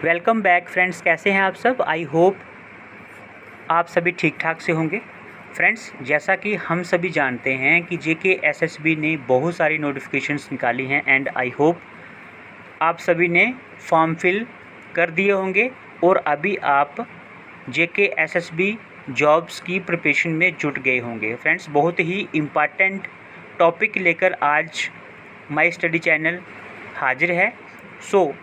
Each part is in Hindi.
वेलकम बैक फ्रेंड्स, कैसे हैं आप सब। आई होप आप सभी ठीक ठाक से होंगे। फ्रेंड्स, जैसा कि हम सभी जानते हैं कि जेके एसएसबी ने बहुत सारी नोटिफिकेशंस निकाली हैं एंड आई होप आप सभी ने फॉर्म फिल कर दिए होंगे और अभी आप जेके एसएसबी जॉब्स की प्रिपरेशन में जुट गए होंगे। फ्रेंड्स, बहुत ही इम्पॉर्टेंट टॉपिक लेकर आज माई स्टडी चैनल हाजिर है।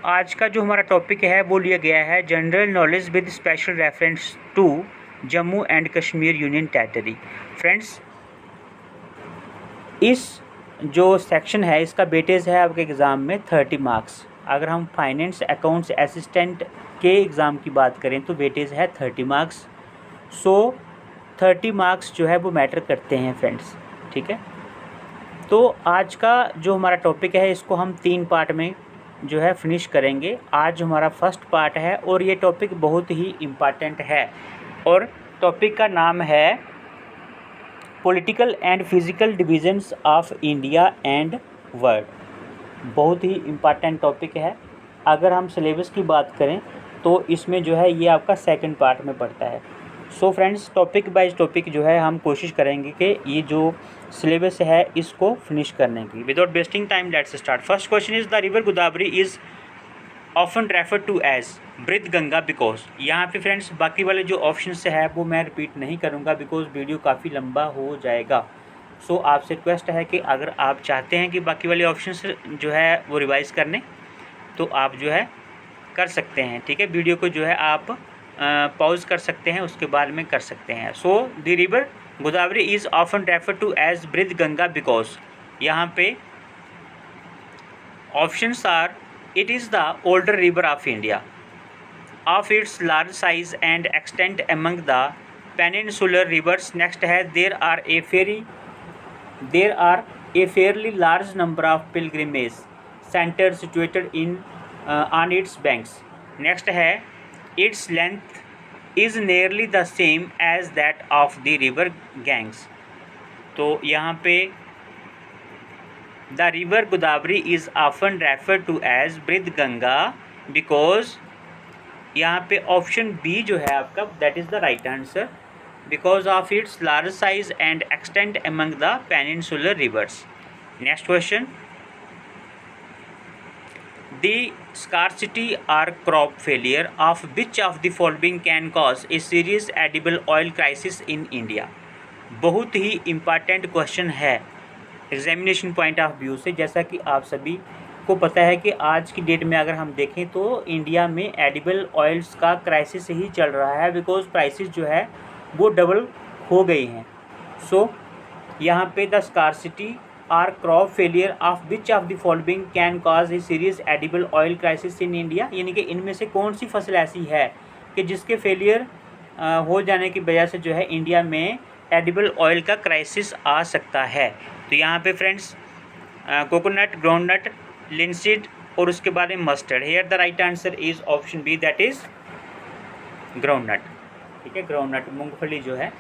आज का जो हमारा टॉपिक है वो लिया गया है general knowledge with special reference to Jammu and Kashmir union territory. Friends, इस जो सेक्शन है इसका वेटेज है आपके एग्ज़ाम में 30 मार्क्स। अगर हम फाइनेंस अकाउंट्स असिस्टेंट के एग्ज़ाम की बात करें तो वेटेज है 30 मार्क्स। 30 मार्क्स जो है वो मैटर करते हैं फ्रेंड्स, ठीक है। तो आज का जो हमारा टॉपिक है इसको हम 3 पार्ट में जो है फिनिश करेंगे। आज हमारा फर्स्ट पार्ट है और ये टॉपिक बहुत ही इम्पॉर्टेंट है और टॉपिक का नाम है political and physical divisions of India and world. बहुत ही इम्पॉर्टेंट टॉपिक है। अगर हम सिलेबस की बात करें तो इसमें जो है ये आपका सेकंड पार्ट में पड़ता है। फ्रेंड्स, टॉपिक बाइज टॉपिक जो है हम कोशिश करेंगे कि ये जो सिलेबस है इसको फिनिश करने की। Without wasting time let's start. First question is the river Godavari is often refer to as Vriddha Ganga because. यहाँ पे फ्रेंड्स बाकी वाले जो ऑप्शंस है वो मैं रिपीट नहीं करूँगा बिकॉज वीडियो काफ़ी लंबा हो जाएगा। आपसे रिक्वेस्ट है कि अगर आप चाहते हैं कि बाकी वाले ऑप्शंस जो है वो रिवाइज़ करने तो आप जो है कर सकते हैं, ठीक है। वीडियो को जो है आप पॉज कर सकते हैं, उसके बाद में कर सकते हैं। The river Godavari is often refer to as Vriddha Ganga because. यहाँ पे options are it is the older river of India of its large size and extent among the peninsular rivers. Next है there are a fairly large number of pilgrimage centre situated in on its banks. Next है its length is nearly the same as that of the river Ganges. तो यहाँ पे the river Godavari is often refer to as Vriddha Ganga because यहाँ पे ऑप्शन बी जो है आपका that is the right answer, because of its large size and extent among the peninsular rivers. Next question, the scarcity or crop failure of which of the following can cause a serious edible oil crisis in India। बहुत ही इम्पॉर्टेंट क्वेश्चन है एग्जामिनेशन पॉइंट ऑफ व्यू से। जैसा कि आप सभी को पता है कि आज की डेट में अगर हम देखें तो इंडिया में एडिबल ऑयल्स का क्राइसिस ही चल रहा है बिकॉज प्राइसेस जो है वो डबल हो गई हैं। यहाँ पे the scarcity or crop failure of which of the following can cause a serious edible oil crisis in India, यानी कि इनमें से कौन सी फसल ऐसी है कि जिसके फेलियर हो जाने की वजह से जो है इंडिया में एडिबल ऑयल का क्राइसिस आ सकता है। तो यहाँ पे फ्रेंड्स कोकोनट, ग्राउंडनट, लिनसीड और उसके बाद में mustard. Here the right answer is option B that is groundnut, ठीक है, ग्राउंडनट मूंगफली जो है।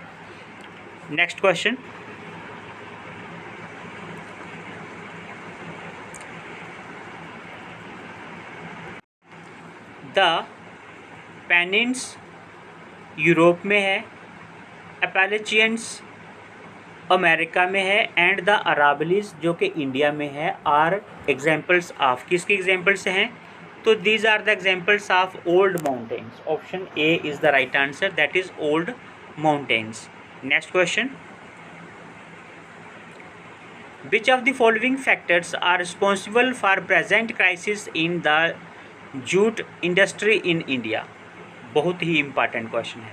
Next question, the Pennines Europe में है, अपैलेचियंस अमेरिका में है एंड द अरावलीज जो कि इंडिया में है आर एग्जाम्पल्स ऑफ। किसके एग्जाम्पल्स हैं? तो these are the examples of old mountains. Option A is the right answer, that is old mountains. Next question, which of the following factors are responsible for present crisis in the jute industry in India. बहुत ही इंपॉर्टेंट क्वेश्चन है।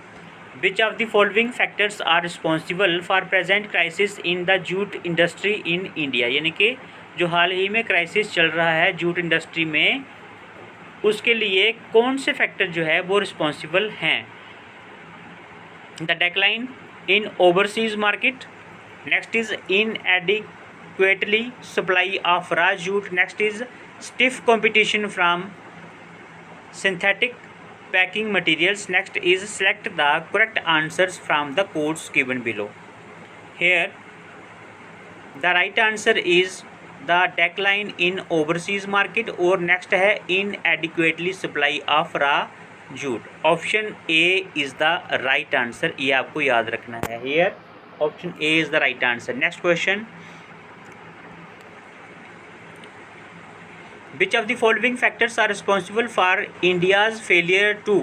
Which of the following factors are responsible for present crisis in the jute industry in India, यानी कि जो हाल ही में क्राइसिस चल रहा है जूट इंडस्ट्री में, उसके लिए कौन से फैक्टर जो है वो रिस्पॉन्सिबल हैं? The decline in overseas market, next is inadequately supply of raw jute, next is stiff competition from synthetic packing materials, next is select the correct answers from the codes given below. Here the right answer is the decline in overseas market, और नेक्स्ट है इनएडिक्वेटली सप्लाई ऑफ रा jute. Option A is the right answer, ये आपको याद रखना है। Here option A is the right answer. Next question, which of the following factors are responsible for India's failure to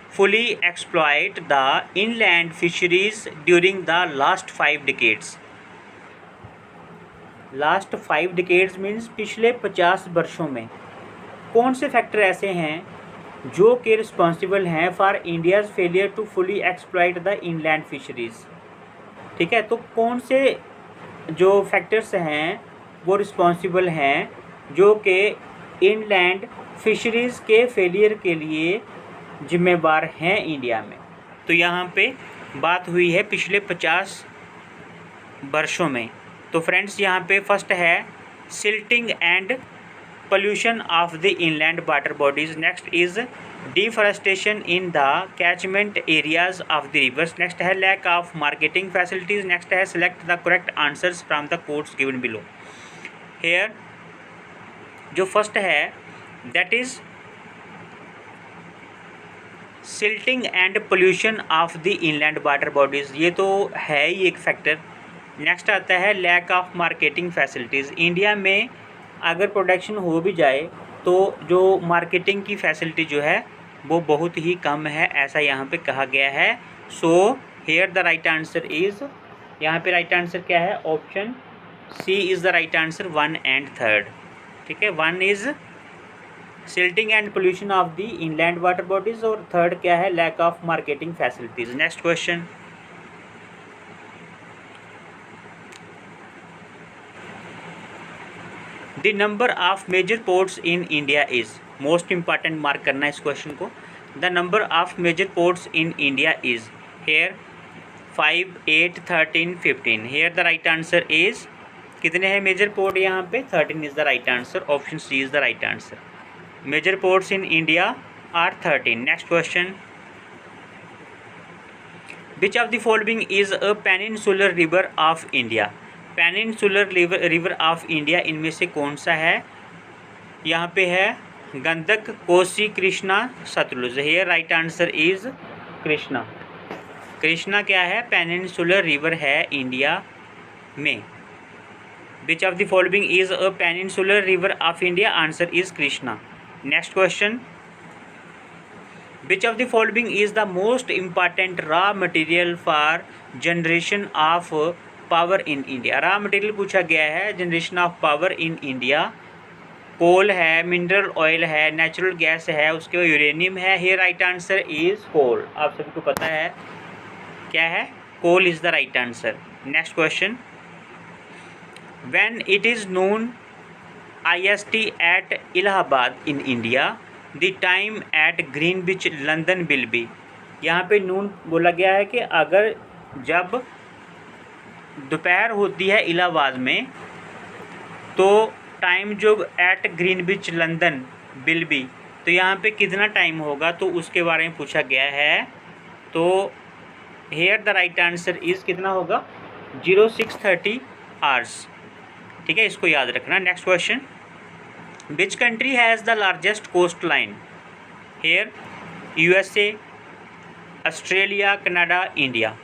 fully exploit the inland fisheries during the last 5 decades? Last 5 decades means पिछले 50 वर्षों में कौन से फैक्टर ऐसे हैं जो कि रिस्पॉन्सिबल हैं for India's failure to fully exploit the inland fisheries. ठीक है, तो कौन से जो फैक्टर्स हैं वो रिस्पॉन्सिबल हैं जो कि इनलैंड फिशरीज़ के फेलियर के लिए जिम्मेवार हैं इंडिया में। तो यहाँ पे बात हुई है पिछले 50 वर्षों में। तो फ्रेंड्स यहाँ पे फर्स्ट है silting and pollution of the inland water bodies. Next is deforestation in the catchment areas of the rivers. Next है lack of marketing facilities. Next है select the correct answers from the codes given below. Here जो फर्स्ट है that is silting and pollution of the inland water bodies, ये तो है ही एक फैक्टर। नेक्स्ट आता है lack of marketing facilities. India में अगर प्रोडक्शन हो भी जाए तो जो मार्केटिंग की फैसिलिटी जो है वो बहुत ही कम है, ऐसा यहाँ पे कहा गया है। So here the right answer is, यहाँ पे राइट आंसर क्या है, option C is the right answer, 1 and 3। ठीक है, 1 is silting and pollution of the inland water bodies और 3rd क्या है, lack of marketing facilities. Next question, the number of major ports in India is, most important mark करना है इस क्वेश्चन को। The number of major ports in India is here 5, 8, 13, 15। Here the right answer is, कितने हैं मेजर पोर्ट यहाँ पे, 13 is the right answer, option C is the right answer. Major ports in India are 13। Next question, which of the following is a peninsular river of India. Peninsular river of India इनमें से कौन सा है, यहाँ पे है Gandak, Kosi, Krishna, Satluj. Here right answer is Krishna. Krishna क्या है, पेनिनसुलर रिवर है इंडिया में। Which of the following is a peninsular river of India, answer is Krishna. Next question, which of the following is the most important raw material for generation of power in India. Raw material पूछा गया है generation of power in India. Coal है, मिनरल ऑयल है, नेचुरल गैस है, उसके बाद यूरेनियम है। Here right answer is coal. आप सभी को पता है क्या है, कोल is the right answer. Next question, when it is noon IST at Allahabad in India, the time at Greenwich London will be. यहाँ पे नून बोला गया है कि अगर जब दोपहर होती है इलाहाबाद में तो टाइम जो at Greenwich London will be, तो यहाँ पे कितना टाइम होगा, तो उसके बारे में पूछा गया है। तो here the right answer is कितना होगा, 0630 आवर्स। ठीक है, इसको याद रखना। Next question, which country has the largest coast line. Here USA, Australia, Canada, India.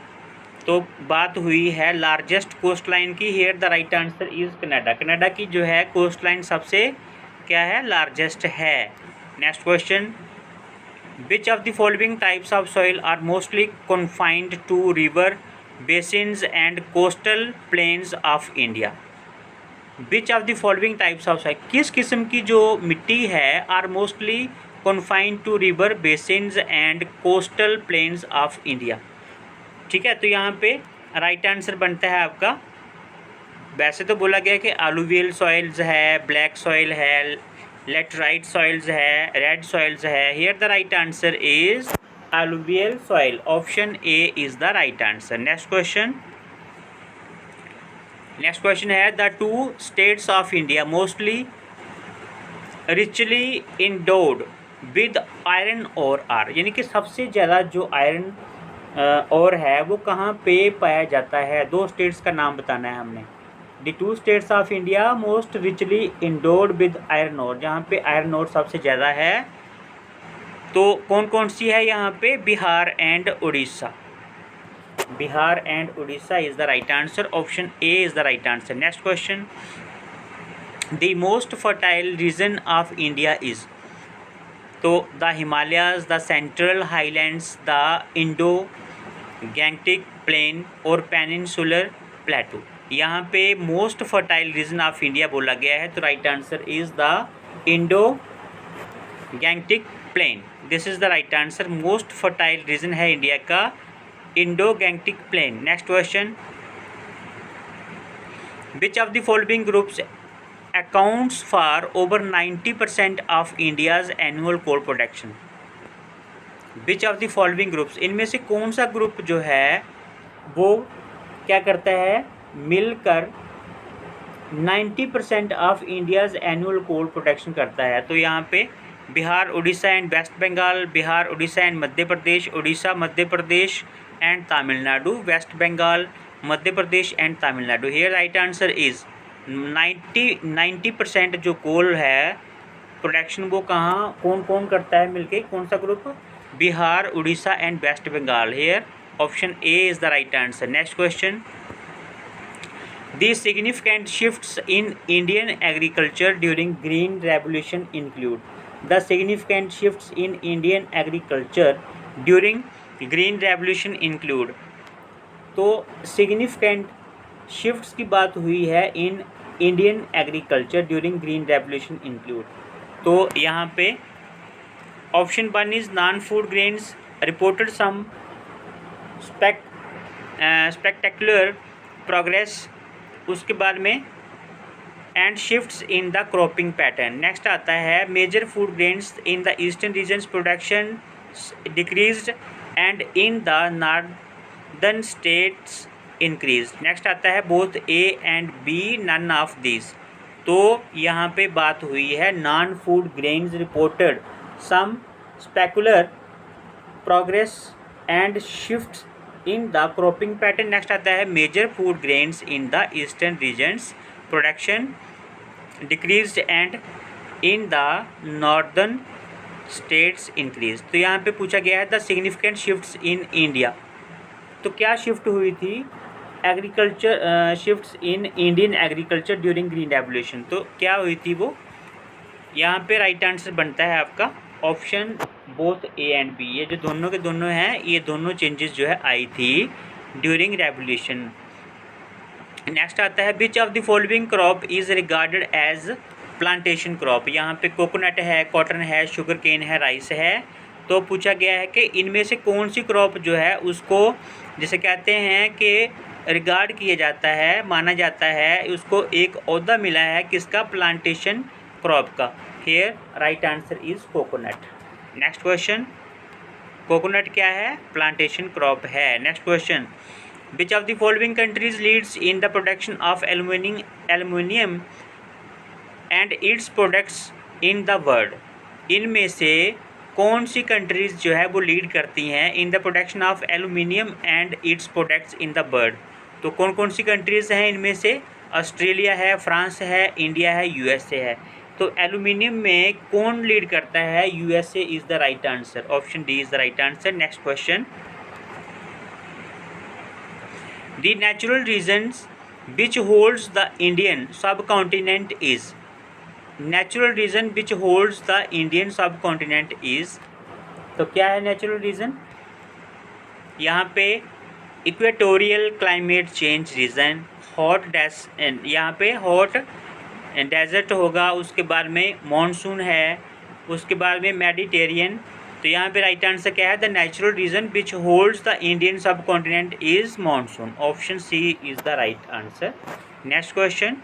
तो बात हुई है लार्जेस्ट कोस्ट लाइन की। Here the right answer is Canada. Canada की जो है कोस्ट लाइन सबसे क्या है, लार्जेस्ट है। Next question, which of the following types of soil are mostly confined to river basins and coastal plains of India. Which of the following types of soil, किस किस्म की जो मिट्टी है are mostly confined to river basins and coastal plains of India. ठीक है, तो यहाँ पे राइट आंसर बनता है आपका, वैसे तो बोला गया कि आलूवियल सॉइल्स है, ब्लैक सॉइल है, लेटराइट सॉइल्स है, रेड सॉइल्स है। Here the right answer is alluvial soil, option A is the right answer. Next question है the 2 states of India mostly richly endowed with iron और आर, यानी कि सबसे ज़्यादा जो आयरन और है वो कहाँ पे पाया जाता है। 2 स्टेट्स का नाम बताना है हमने। The two states of India most richly endowed with iron ore, जहाँ पे आयरन ओर सबसे ज़्यादा है। तो कौन कौन सी है यहाँ पे? Bihar and Orissa. Bihar and Orissa is the right answer. Option A is the right answer. Next question, the most fertile region of India is, तो the Himalayas, the central highlands, the Indo Gangetic plain और पेनिनसुलर प्लेटू। यहाँ पे most fertile region of India बोला गया है, तो right answer is the Indo Gangetic plain. This is the right answer. Most fertile region है इंडिया का Indo Gangetic plain. Next question, which of the following groups accounts for over 90% of India's annual coal production? Which of the following groups, इनमें से कौन सा ग्रुप जो है वो क्या करता है, मिलकर 90% of India's annual coal production करता है? तो यहाँ पे Bihar, Orissa and West Bengal, Bihar, Orissa and Madhya Pradesh, Orissa, Madhya Pradesh and Tamil Nadu, West Bengal, Madhya Pradesh and Tamil Nadu. Here right answer is 90% जो कोल है प्रोडक्शन वो कहाँ कौन कौन करता है मिलके, कौन सा ग्रुप? Bihar, Orissa and West Bengal. Here option A is the right answer. Next question, the significant shifts in Indian agriculture during green revolution include. The significant shifts in Indian agriculture during green revolution include. तो सिग्निफिकेंट शिफ्ट्स की बात हुई है in Indian agriculture during green revolution include. तो यहाँ पे option 1 is non food grains reported some spectacular progress, उसके बाद में and shifts in the cropping pattern. Next आता है major food grains in the eastern regions production decreased and in the northern states increase. Next आता है both A and B, none of this. तो यहाँ पे बात हुई है non food grains reported some spectacular progress and shifts in the cropping pattern. Next आता है major food grains in the eastern regions production decreased and in the northern states increase. तो यहाँ पे पूछा गया है the significant shifts in India. तो क्या शिफ्ट हुई थी? Agriculture shifts in Indian agriculture during green revolution. तो क्या हुई थी वो? यहाँ पे राइट आंसर बनता है आपका option both A and B. ये जो दोनों के दोनों हैं, ये दोनों चेंजेस जो है आई थी ड्यूरिंग रेवोल्यूशन। नेक्स्ट आता है which of the following crop is regarded as plantation crop. यहाँ पे कोकोनट है, कॉटन है, शुगर केन है, राइस है। तो पूछा गया है कि इनमें से कौन सी क्रॉप जो है उसको जैसे कहते हैं कि रिगार्ड किया जाता है, माना जाता है, उसको एक ओहदा मिला है किसका? प्लांटेशन क्रॉप का। Here right answer is coconut. Next question, coconut क्या है? प्लांटेशन क्रॉप है। Next question, which of the following countries leads in the production of aluminium and its products in the world. इनमें से कौन सी कंट्रीज़ जो है वो लीड करती हैं in the production of aluminium and its products in the world? तो कौन कौन सी कंट्रीज़ हैं इनमें से? ऑस्ट्रेलिया है, फ्रांस है, इंडिया है, यूएसए है। तो एल्युमिनियम में कौन लीड करता है? USA is the right answer. Option D is the right answer. Next question, the natural regions which holds the Indian subcontinent is. Natural region which holds the Indian subcontinent is. तो क्या है नेचुरल रीजन? यहाँ पे equatorial climate change region, hot यहाँ पे हॉट डेजर्ट होगा, उसके बाद में मॉनसून है, उसके बाद में मेडिटेरियन। तो यहाँ पे राइट आंसर क्या है? The natural region which holds the Indian subcontinent is monsoon. Option C is the right answer. Next question,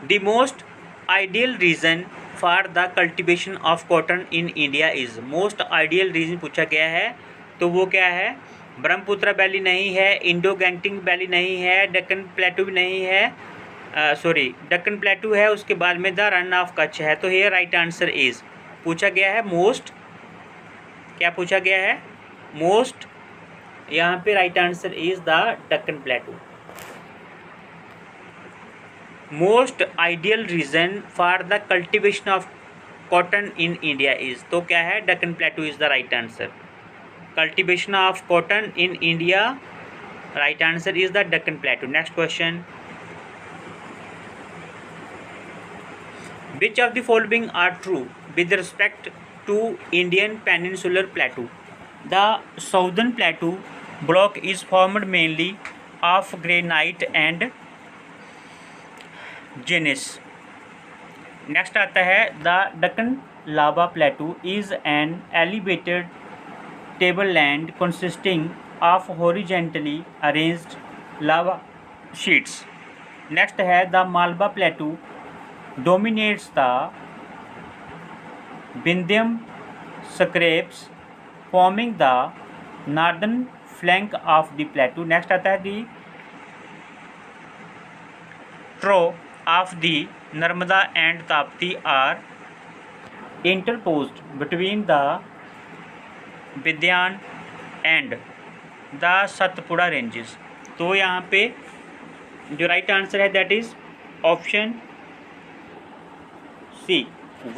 the most ideal region for the cultivation of cotton in India is. Most ideal region पूछा गया है, तो वो क्या है? ब्रह्मपुत्र वैली नहीं है, इंडो गैंगटिक वैली नहीं है, डक्कन प्लेटू भी नहीं है, डक्कन प्लेटू है, उसके बाद में द रन ऑफ कच्छ है। तो हियर राइट आंसर इज पूछा गया है मोस्ट, क्या पूछा गया है? मोस्ट यहाँ पे right answer is the Deccan plateau. Most ideal region for the cultivation of cotton in India is, तो क्या है, Deccan plateau is the right answer. Cultivation of cotton in India, right answer is the Deccan plateau. Next question, which of the following are true with respect to Indian peninsular plateau? The southern plateau block is formed mainly of granite and gneiss. Next आता है the Deccan lava plateau is an elevated tableland consisting of horizontally arranged lava sheets. Next है the Malwa plateau dominates the Vindhyam scrapes forming the northern flank of the plateau. Next आता है the trough of the Narmada and Tapti are interposed between the Vidyan and the Satpura ranges. तो यहाँ पे जो राइट आंसर है दैट इज ऑप्शन सी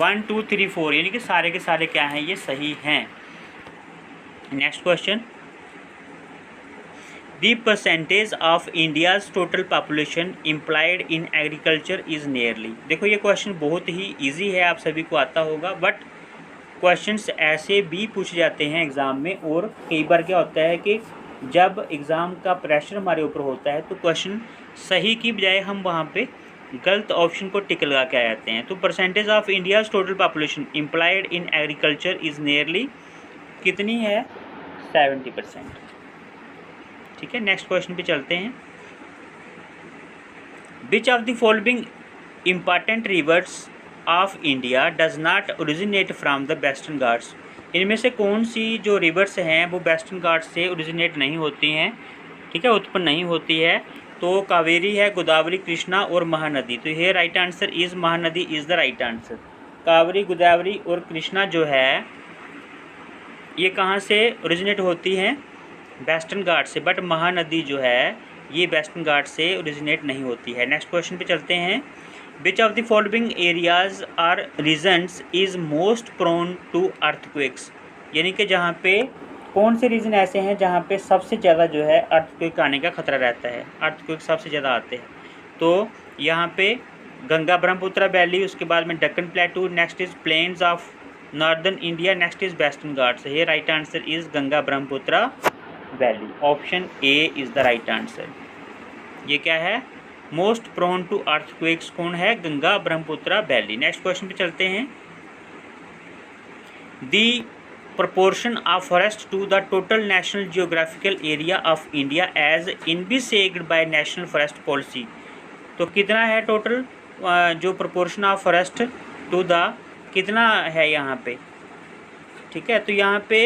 1 2 3 4, यानी कि सारे के सारे क्या हैं, ये सही हैं। Next question, the percentage of India's total population implied in agriculture is nearly. देखो ये क्वेश्चन बहुत ही इजी है, आप सभी को आता होगा, बट क्वेश्चंस ऐसे भी पूछे जाते हैं एग्ज़ाम में। और कई बार क्या होता है कि जब एग्ज़ाम का प्रेशर हमारे ऊपर होता है तो क्वेश्चन सही की बजाय हम वहाँ पे गलत ऑप्शन को टिक लगा के आ जाते हैं। तो percentage of India's total population implied in agriculture is nearly कितनी है, 70%। ठीक है, नेक्स्ट क्वेश्चन पे चलते हैं। Which of the following important reverse of India does not originate from the western Ghats. इनमें से कौन सी जो रिवर्स हैं वो वेस्टर्न घाट्स से ओरिजिनेट नहीं होती हैं, ठीक है, उत्पन्न नहीं होती है। तो कावेरी है, गोदावरी, कृष्णा और महानदी। तो ये right answer is Mahanadi is the right answer. Kaveri, Godavari और कृष्णा जो है ये कहाँ से ओरिजिनेट होती हैं, वेस्टर्न घाट से, बट महानदी जो है ये वेस्टर्न घाट से ओरिजिनेट नहीं होती है। नेक्स्ट क्वेश्चन पे चलते हैं। Which of the following areas are regions is most prone to earthquakes, यानी कि जहाँ पे कौन से रीज़न ऐसे हैं जहाँ पे सबसे ज़्यादा जो है अर्थक्वेक आने का खतरा रहता है, अर्थक्वेक सबसे ज़्यादा आते हैं। तो यहाँ पे गंगा ब्रह्मपुत्र वैली, उसके बाद में Deccan plateau, next is plains of northern India, next is western Ghats. ये right answer is Ganga Brahmaputra valley, option A is the right answer. ये क्या है, मोस्ट प्रोन टू अर्थक्वेक्स कौन है, Ganga Brahmaputra valley. Next question पे चलते हैं। दी proportion of forest to the total national geographical area of India as envisaged by national forest policy, तो कितना है टोटल जो proportion of forest to the कितना है यहाँ पे, ठीक है। तो यहाँ पे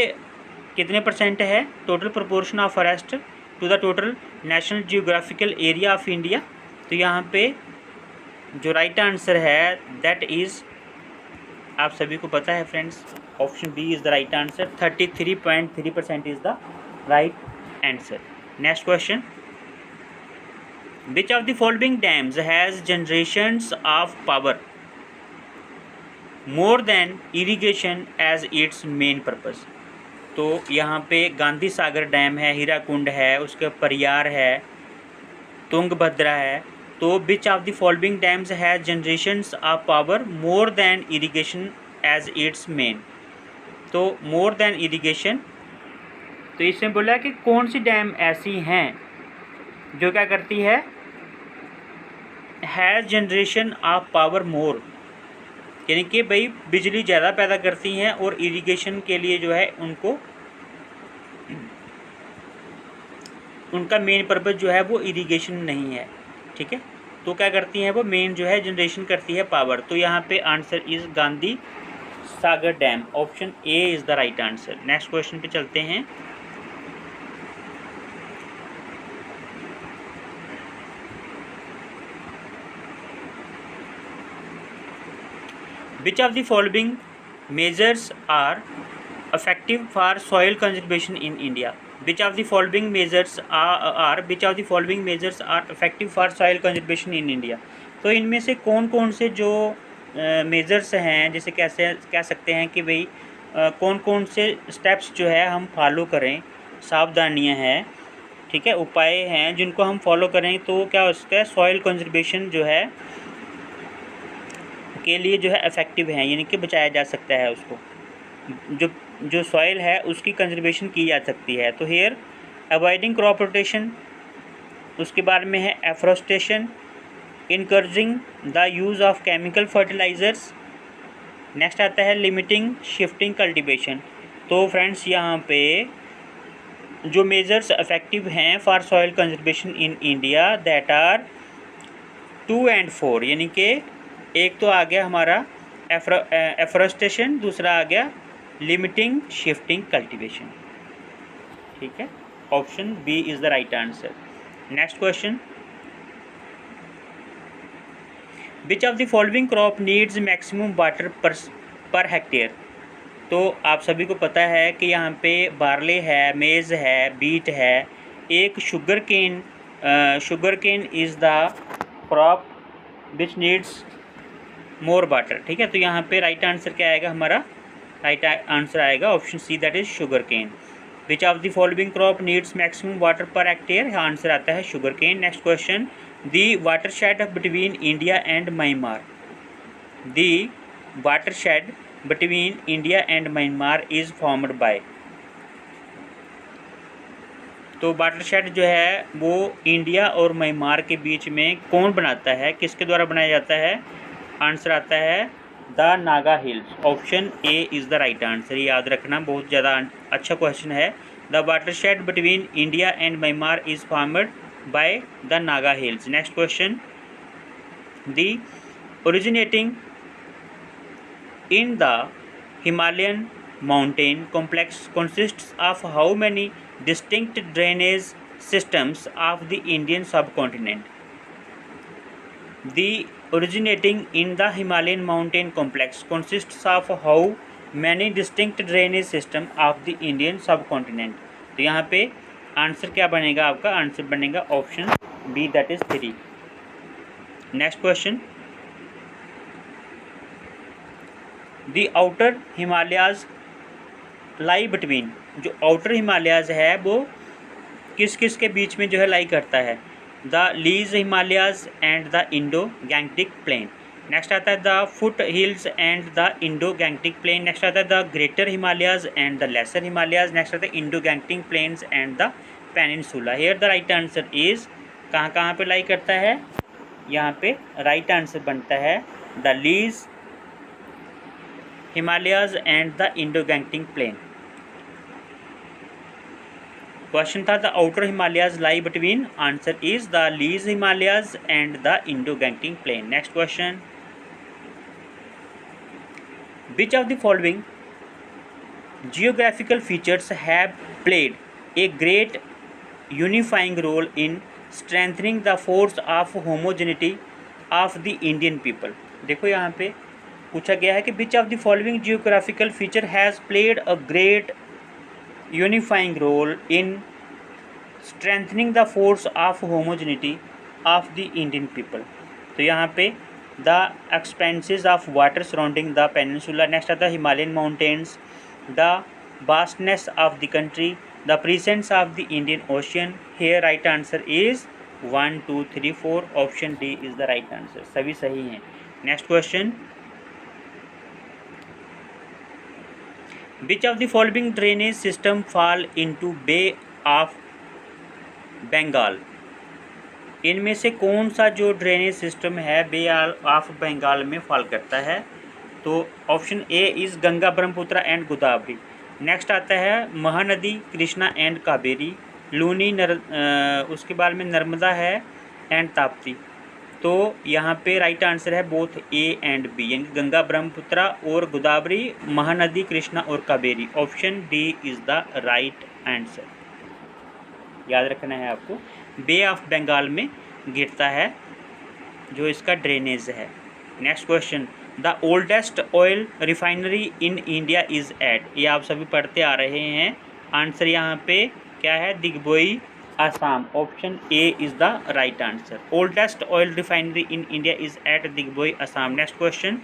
कितने परसेंट है total proportion of forest to the total national geographical area of India, तो यहाँ पे जो राइट आंसर है दैट इज़, आप सभी को पता है friends, option B is the right answer. 33.3% is the right answer. Next question, which of the following dams has generations of power more than irrigation as its main purpose. तो यहाँ पे गांधी सागर डैम है, हीराकुंड है, उसके परियार है, तुंगभद्रा है। तो which of the following dams has generations of power more than irrigation as its main, तो मोर देन इरिगेशन, तो इसमें बोला कि कौन सी डैम ऐसी हैं जो क्या करती है, हैज़ जनरेशन ऑफ पावर मोर, यानी कि भाई बिजली ज़्यादा पैदा करती हैं और इरिगेशन के लिए जो है उनको उनका मेन पर्पज़ जो है वो इरिगेशन नहीं है, ठीक है। तो क्या करती हैं वो, मेन जो है जनरेशन करती है पावर। तो यहाँ पे answer is Gandhi Sagar dam, option A is the right answer. Next question पे चलते हैं। Which of the following measures are effective for soil conservation in India, which of the following measures are effective for soil conservation in India. तो इनमें से कौन कौन से जो मेजर्स हैं, जैसे कैसे कह सकते हैं कि भाई कौन कौन से स्टेप्स जो है हम फॉलो करें, सावधानियां हैं, ठीक है, उपाय हैं जिनको हम फॉलो करें तो क्या हो सकता है सॉइल कंजर्वेशन जो है के लिए जो है इफ़ेक्टिव हैं, यानी कि बचाया जा सकता है उसको, जो जो सॉइल है उसकी कंजर्वेशन की जा सकती है। तो हेयर अवॉइडिंग क्रॉप रोटेशन, उसके बाद में है afforestation, encouraging the use of chemical fertilisers, next आता है लिमिटिंग शिफ्टिंग कल्टीवेशन। तो फ्रेंड्स यहाँ पे जो मेजर्स इफेक्टिव हैं for soil conservation in India that are 2 and 4, यानी कि एक तो आ गया हमारा एफोरेस्टेशन, दूसरा आ गया लिमिटिंग शिफ्टिंग कल्टीवेशन, ठीक है। Option B is the right answer. Next question, which of the following crop needs maximum water per hectare. तो आप सभी को पता है कि यहाँ पे बार्ले है, मेज़ है, बीट है, एक sugar cane is the crop which needs more water, ठीक है। तो यहाँ पे राइट आंसर क्या आएगा हमारा, राइट आंसर आएगा option C, that is sugar cane. Which of the following crop needs maximum water per hectare, answer आता है sugar cane. Next question, the watershed between India and Myanmar, the watershed between India and Myanmar is formed by. तो वाटरशेड जो है वो इंडिया और म्यांमार के बीच में कौन बनाता है, किसके द्वारा बनाया जाता है, आंसर आता है the Naga hills. Option A is the right answer, याद रखना, बहुत ज़्यादा अच्छा क्वेश्चन है। The watershed between India and Myanmar is formed by the Naga hills. Next question, the originating in the Himalayan mountain complex consists of how many distinct drainage systems of the Indian subcontinent? The originating in the Himalayan mountain complex consists of how many distinct drainage system of the Indian subcontinent? तो यहाँ पे आंसर क्या बनेगा आपका, आंसर बनेगा option B, that is 3। Next question, the outer Himalayas lie between, जो आउटर हिमालयाज़ है वो किस किस के बीच में जो है लाई करता है, the lesser Himalayas and the Indo Gangetic plain. Next आता है the foot hills and the Indo Gangetic plain. Next आता है the greater Himalayas and the lesser Himalayas. Next आता है Indo Gangetic plains and the peninsula. Here the right answer is, कहाँ कहाँ पे लाई करता है, यहाँ पे राइट आंसर बनता है the lesser Himalayas and the Indo Gangetic plain. Question था the outer Himalayas lie between, answer is the lesser Himalayas and the Indo Gangetic plain. Next question, which of the following geographical features have played a great unifying role in strengthening the force of homogeneity of the Indian people. देखो यहाँ पे पूछा गया है कि which of the following geographical feature has played a great unifying role in strengthening the force of homogeneity of the Indian people. तो यहाँ पे the expanses of water surrounding the peninsula. Next आता है Himalayan mountains, the vastness of the country, the presence of the Indian ocean. Here right answer is 1, 2, 3, 4, option D is the right answer, सभी सही हैं। Next question, which of the following drainage system fall into bay of Bengal. इनमें से कौन सा जो ड्रेनेज सिस्टम है बे ऑफ बंगाल में फॉल करता है, तो option A is Ganga, Brahmaputra and Godavari. Next आता है महानदी, कृष्णा एंड कावेरी, लूनी उसके बाद में नर्मदा है एंड ताप्ती। तो यहाँ पे राइट आंसर है बोथ ए एंड बी, यानी गंगा, ब्रह्मपुत्र और गोदावरी, महानदी, कृष्णा और Kaveri. Option D is the right answer, याद रखना है आपको। बे ऑफ बंगाल में गिरता है जो इसका ड्रेनेज है। Next question, the oldest oil refinery in India is at. ये आप सभी पढ़ते आ रहे हैं, आंसर यहाँ पे क्या है? Digboi, Assam. Option A is the right answer. Oldest oil refinery in India is at Digboi, Assam. Next question,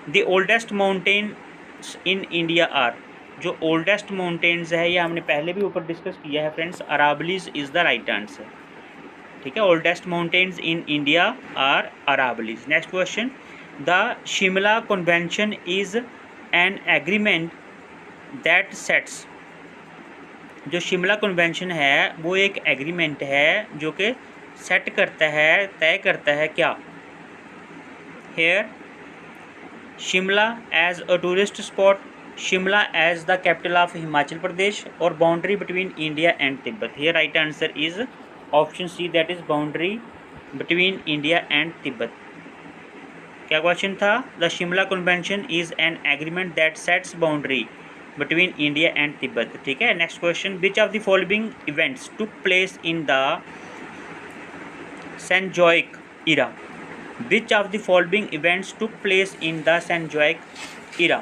the oldest mountains in India are. जो ओल्डेस्ट माउंटेन्स है ये हमने पहले भी ऊपर डिस्कस किया है friends, Aravallis is the right answer. ठीक है, oldest mountains in India are Aravallis. Next question, the Shimla convention is an agreement that sets. जो शिमला कन्वेंशन है वो एक एग्रीमेंट है जो कि सेट करता है, तय करता है क्या? Here Shimla as a tourist spot, Shimla as the capital of Himachal Pradesh, और boundary between India and Tibet. Here right answer is option C, that is boundary between India and Tibet. क्या क्वेश्चन था? The Shimla convention is an agreement that sets boundary between India and Tibet. ठीक है, next question, which of the following events took place in the Cenozoic era. Which of the following events took place in the Cenozoic era.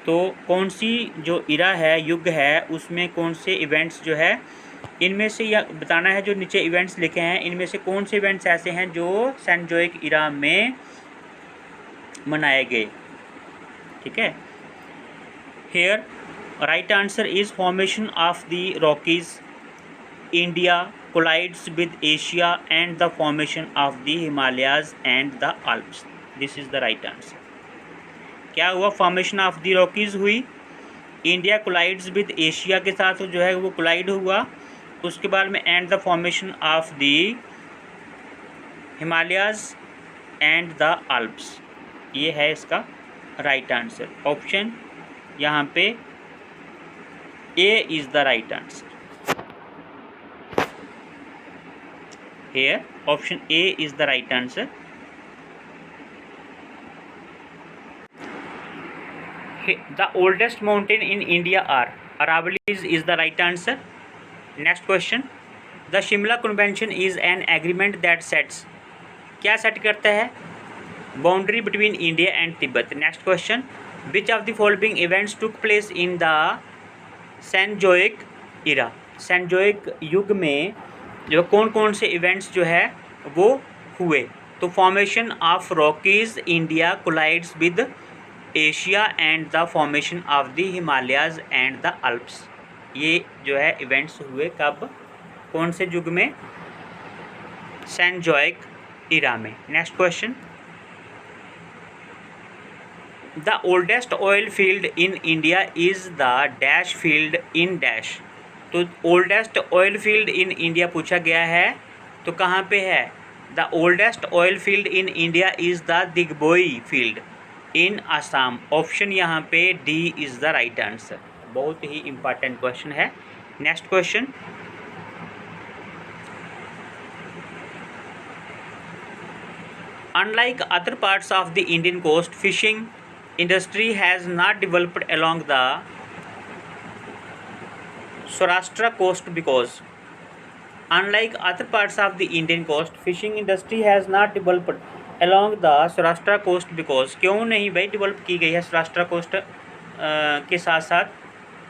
तो कौन सी जो इरा है, युग है, उसमें कौन से इवेंट्स जो है, इनमें से यह बताना है। जो नीचे इवेंट्स लिखे हैं इनमें से कौन से इवेंट्स ऐसे हैं जो सेंजोइक इरा में मनाए गए। ठीक है, here right answer is formation of the Rockies, India collides with Asia and the formation of the Himalayas and the Alps. This is the right answer. क्या हुआ? फॉर्मेशन ऑफ द रॉकीज हुई, इंडिया कोलाइड्स विद एशिया के साथ जो है वो कोलाइड हुआ, उसके बाद में and the formation of the Himalayas and the Alps. ये है इसका राइट आंसर। ऑप्शन यहाँ पे A is the right answer. Here option A is the right answer. The oldest mountain in India are Aravallis is the right answer. Next question, the Shimla Convention is an agreement that sets, क्या सेट करता है? Boundary between India and Tibet. Next question, which of the following events took place in the Cenozoic era. Cenozoic युग में जो कौन कौन से इवेंट्स जो है वो हुए? तो formation of Rockies, India collides with Asia and the formation of the Himalayas and the Alps. ये जो है इवेंट्स हुए कब, कौन से युग में? सेंजोइक इरा में। Next question, the oldest oil field in India is the dash field in dash. तो oldest oil field in India पूछा गया है, तो कहाँ पे है? The oldest oil field in India is the Digboi field in Assam. Option यहाँ पे D is the right answer. बहुत ही इम्पॉर्टेंट क्वेश्चन है। Next question, unlike other parts of the Indian coast, fishing industry has not developed along the Saurashtra coast because, unlike other parts of the Indian coast, fishing industry has not developed along the Saurashtra coast because, क्यों नहीं भाई डेवलप की गई है सौराष्ट्र कोस्ट के साथ साथ?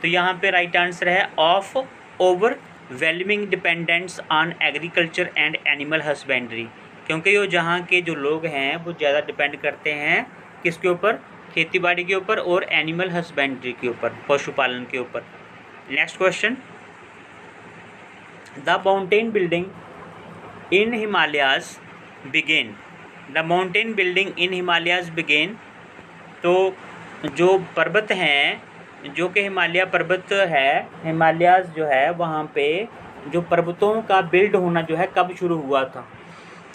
तो यहाँ पे राइट आंसर है of overwhelming dependence on agriculture and animal husbandry. क्योंकि वो जहाँ के जो लोग हैं वो ज़्यादा डिपेंड करते हैं किसके ऊपर? खेती बाड़ी के ऊपर और एनिमल हस्बेंड्री के ऊपर, पशुपालन के ऊपर। Next question, the mountain building in Himalayas began. The mountain building in Himalayas began. तो जो पर्वत हैं, जो कि हिमालय पर्वत है, हिमालयाज जो है वहाँ पे जो पर्वतों का बिल्ड होना जो है कब शुरू हुआ था?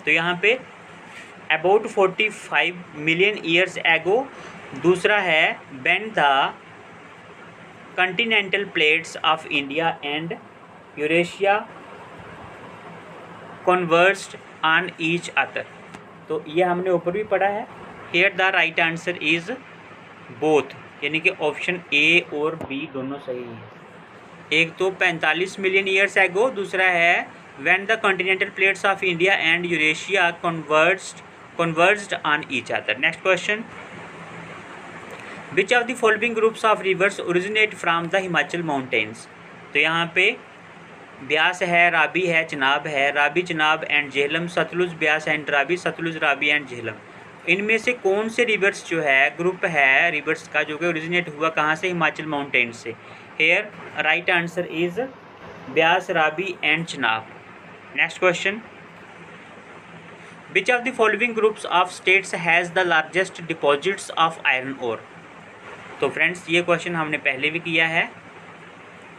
तो यहाँ पे अबाउट 45 मिलियन ईयर्स एगो। दूसरा है when the continental plates of India and Eurasia converged on each other. तो ये हमने ऊपर भी पढ़ा है। Here the right answer is both, यानी कि ऑप्शन ए और बी दोनों सही हैं। एक तो 45 मिलियन ईयर्स एगो, दूसरा है when the continental plates of India and Eurasia converged on each other. Next question, which of the following groups of rivers originate from the Himachal mountains. तो यहाँ पे ब्यास है, रावी है, चिनाब है, Ravi, Chenab and Jhelum, Sutlej, Beas and Ravi, Sutlej, Ravi and Jhelum. इनमें से कौन से रिवर्स जो है, ग्रुप है रिवर्स का, जो कि ओरिजिनेट हुआ कहाँ से, हिमाचल माउंटेन से। Here right answer is Beas, Ravi and Chenab. Next question, which of the following groups of states has the largest deposits of iron ore. तो फ्रेंड्स ये क्वेश्चन हमने पहले भी किया है,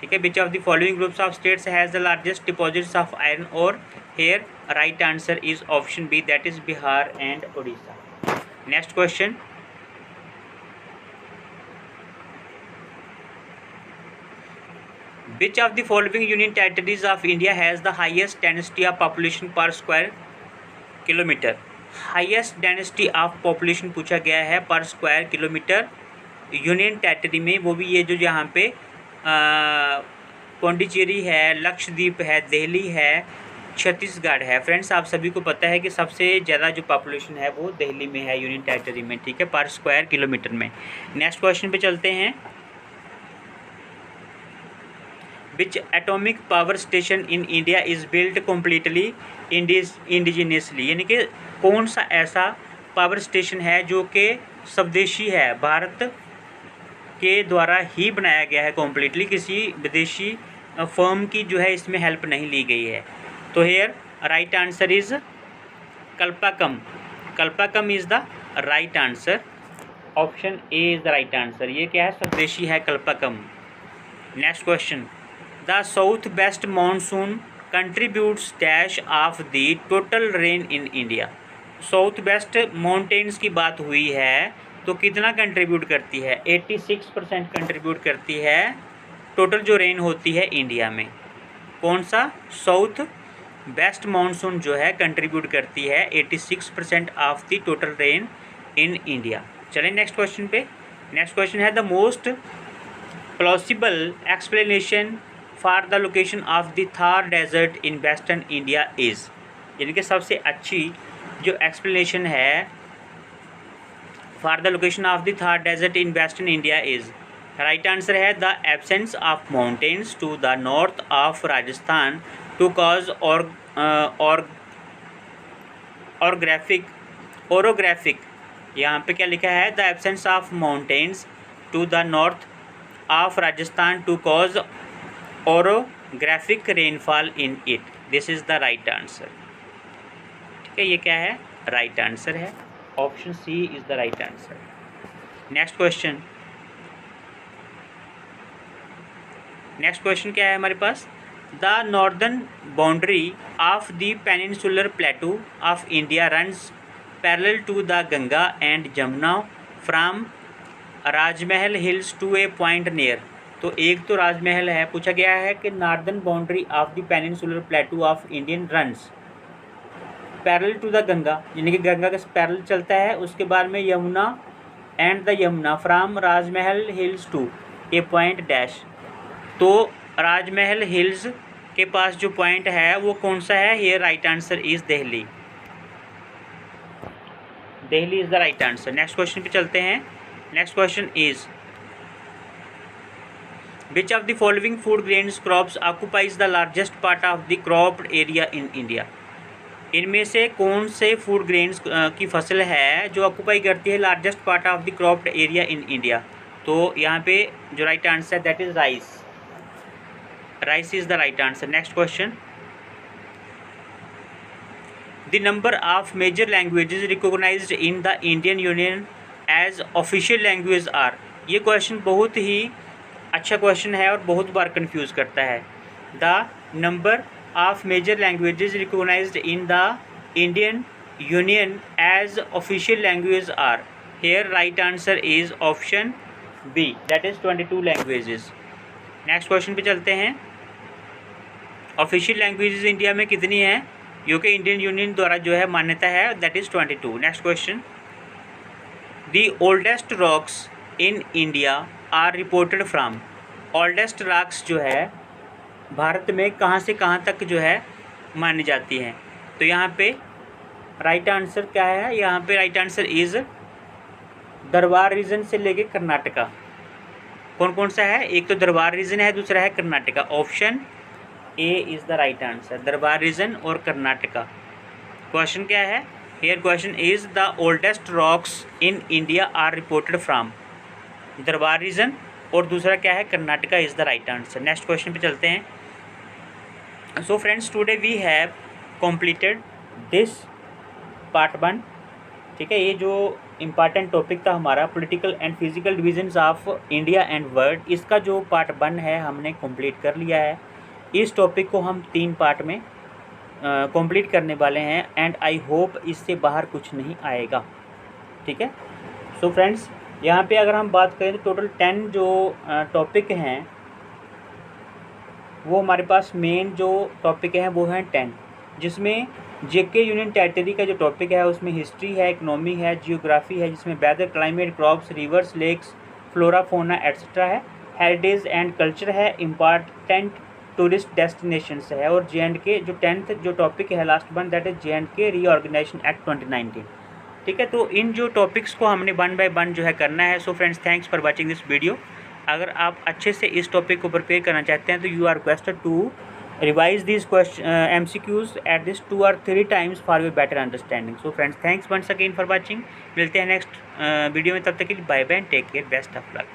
ठीक है। Which of the following groups of states has the largest deposits of iron ore. Here right answer is option B, that is Bihar and Orissa. Next question, which of the following union territories of India has the highest density of population per square kilometre. Highest density of population पूछा गया है पर स्क्वायर किलोमीटर यूनियन टेरिटरी में, वो भी ये जो यहाँ पे पौंडीचेरी है, लक्षद्वीप है, दिल्ली है, छत्तीसगढ़ है। फ्रेंड्स आप सभी को पता है कि सबसे ज़्यादा जो पॉपुलेशन है वो दिल्ली में है, यूनियन टेरिटरी में, ठीक है, पर स्क्वायर किलोमीटर में। नेक्स्ट क्वेश्चन पे चलते हैं, which atomic power station in India is built completely indigenously, यानी कि कौन सा ऐसा पावर स्टेशन है जो कि स्वदेशी है, भारत के द्वारा ही बनाया गया है कम्प्लीटली, किसी विदेशी फर्म की जो है इसमें हेल्प नहीं ली गई है। तो here right answer is Kalpakkam. Kalpakkam is the right answer, option A is the right answer. ये क्या है, स्वदेशी है Kalpakkam. Next question, the south west monsoon contributes dash of the total rain in India. South west mountains की बात हुई है तो कितना कंट्रीब्यूट करती है, 86% कंट्रीब्यूट करती है टोटल जो रेन होती है इंडिया में। कौन सा, साउथ वेस्ट मानसून जो है कंट्रीब्यूट करती है 86% of the total rain in India. चलें नेक्स्ट क्वेश्चन पे। नेक्स्ट क्वेश्चन है, the most plausible explanation for the location of the Thar desert in western India is, यानी कि सबसे अच्छी जो एक्सप्लेनेशन है for the location of the Thar desert in western India is, right answer है the absence of mountains to the north of Rajasthan to cause orographic, यहाँ पे क्या लिखा है, the absence of mountains to the north of Rajasthan to cause orographic rainfall in it. This is the right answer, ठीक है। ये क्या है, राइट आंसर है, option C is the right answer. Next question, next question क्या है हमारे पास, the northern boundary of the peninsular plateau of India runs parallel to the Ganga and Jamuna from Rajmahal hills to a point near. तो एक तो राजमहल है, पूछा गया है कि northern boundary of the peninsular plateau of Indian runs parallel to the Ganga, यानी कि गंगा का पैरेलल चलता है, उसके बाद में Yamuna and the Yamuna from Rajmahal hills to a point dash. तो राजमहल हिल्स के पास जो पॉइंट है वो कौन सा है, ये right answer is Delhi. Delhi is the right answer. Next question पे चलते हैं। Next question is, which of the following food grains crops occupies the largest part of the cropped area in India. इनमें से कौन से फूड ग्रेन्स की फसल है जो ऑक्यूपाई करती है largest part of the cropped area in India. तो यहाँ पे जो राइट आंसर है that is rice. Rice is the right answer. Next question, the number of major languages recognised in the Indian union as official language are. ये क्वेश्चन बहुत ही अच्छा क्वेश्चन है और बहुत बार कंफ्यूज करता है। The number of major languages recognised in the Indian union as official language are. Here right answer is option B, that is 22 languages. Next question पे चलते हैं। ऑफिशियल लैंग्वेजेस इंडिया में कितनी हैं, जो कि इंडियन यूनियन द्वारा जो है मान्यता है, that is 22। Next question, the oldest rocks in India are reported from. Oldest rocks जो है भारत में कहाँ से कहाँ तक जो है मानी जाती हैं। तो यहाँ पे राइट आंसर क्या है, यहाँ पे राइट आंसर इज़ दरबार रीजन से लेके कर्नाटका। कौन कौन सा है, एक तो दरबार रीजन है, दूसरा है Karnataka. Option A is the right answer, दरबार रीजन और कर्नाटका। क्वेश्चन क्या है, here question is the oldest rocks in India are reported from, दरबार रीजन और दूसरा क्या है, Karnataka is the right answer. Next question पे चलते हैं। So friends, today we have completed this part 1। ठीक है, ये जो इम्पॉर्टेंट टॉपिक था हमारा political and physical divisions of India and world, इसका जो पार्ट 1 है हमने कंप्लीट कर लिया है। इस टॉपिक को हम 3 पार्ट में कंप्लीट करने वाले हैं एंड आई होप इससे बाहर कुछ नहीं आएगा। ठीक है, सो फ्रेंड्स, यहाँ पे अगर हम बात करें तो टोटल 10 जो टॉपिक हैं वो हमारे पास मेन जो टॉपिक हैं वो हैं 10, जिसमें जेके यूनियन टेरिटरी का जो टॉपिक है उसमें हिस्ट्री है, इकोनॉमी है, जियोग्राफी है, जिसमें weather, climate, crops, rivers, lakes, flora, fauna etcetera है, हेरिटेज एंड कल्चर है, इम्पॉर्टेंट टूरिस्ट डेस्टिनेशंस है, और JNK जो 10th जो टॉपिक है last one, that is JNK reorganisation act 2019। ठीक है, तो इन जो टॉपिक्स को हमने 1 बाय 1 जो है करना है। सो friends, thanks for watching this video. अगर आप अच्छे से इस टॉपिक को प्रिपेयर करना चाहते हैं तो you are requested to revise this MCQs at this 2 or 3 times for your better understanding. So friends, thanks once again for watching. मिलते हैं नेक्स्ट वीडियो में, तब तक के लिए bye bye, take care, best of luck.